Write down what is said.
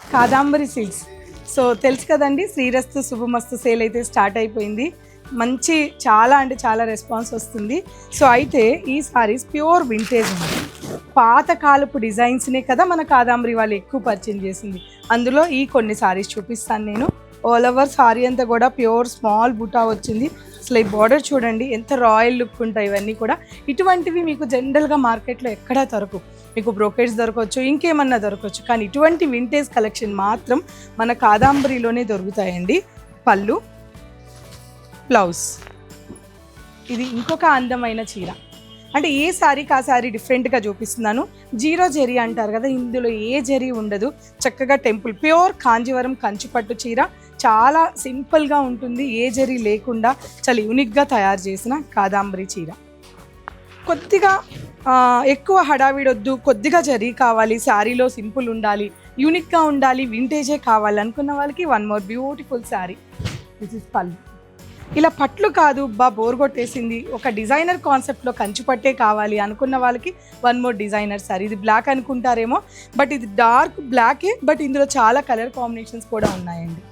Kadambari silks. So తెలుసు కదండి, శ్రీరస్తు శుభమస్తు sale అయితే స్టార్ట్ అయిపోయింది. మంచి చాలా అంటే చాలా రెస్పాన్స్ వస్తుంది. సో అయితే ఈ సారీస్ ప్యూర్ వింటేజ్ ఉంది. పాతకాలపు డిజైన్స్నే కదా మన కాదాంబరి వాళ్ళు ఎక్కువ పర్చేజ్ చేసింది. అందులో ఈ కొన్ని సారీస్ చూపిస్తాను నేను. ఆల్ ఓవర్ సారీ అంతా కూడా ప్యూర్ స్మాల్ బుటా వచ్చింది. అసలు ఈ బార్డర్ చూడండి ఎంత రాయల్ లుక్ ఉంటాయి. ఇవన్నీ కూడా ఇటువంటివి మీకు జనరల్గా మార్కెట్లో ఎక్కడా దొరకవు. మీకు బ్రోకెట్స్ దొరకవచ్చు, ఇంకేమన్నా దొరకవచ్చు, కానీ ఇటువంటి వింటేజ్ కలెక్షన్ మాత్రం మన కాదాంబరిలోనే దొరుకుతాయండి. పళ్ళు, బ్లౌజ్. ఇది ఇంకొక అందమైన చీర. అంటే ఏ శారీకి ఆ శారీ డిఫరెంట్గా చూపిస్తున్నాను. జీరో జరీ అంటారు కదా, ఇందులో ఏ జరీ ఉండదు. చక్కగా టెంపుల్ ప్యూర్ కాంజీవరం కంచిపట్టు చీర. చాలా సింపుల్గా ఉంటుంది, ఏ జరీ లేకుండా చాలా యూనిక్గా తయారు చేసిన కాదాంబరి చీర. కొద్దిగా ఎక్కువ హడావిడొద్దు, కొద్దిగా జరీ కావాలి, శారీలో సింపుల్ ఉండాలి, యూనిక్గా ఉండాలి, వింటేజే కావాలి అనుకున్న వాళ్ళకి one more beautiful sari. This is పళ్ళు. ఇలా పట్లు కాదు బోర్ కొట్టేసింది, ఒక డిజైనర్ కాన్సెప్ట్లో కంచిపట్టే కావాలి అనుకున్న వాళ్ళకి వన్ మోర్ డిజైనర్ సారీ. ఇది బ్లాక్ అనుకుంటారేమో, బట్ ఇది డార్క్ బ్లాకే, బట్ ఇందులో చాలా కలర్ కాంబినేషన్స్ కూడా ఉన్నాయండి.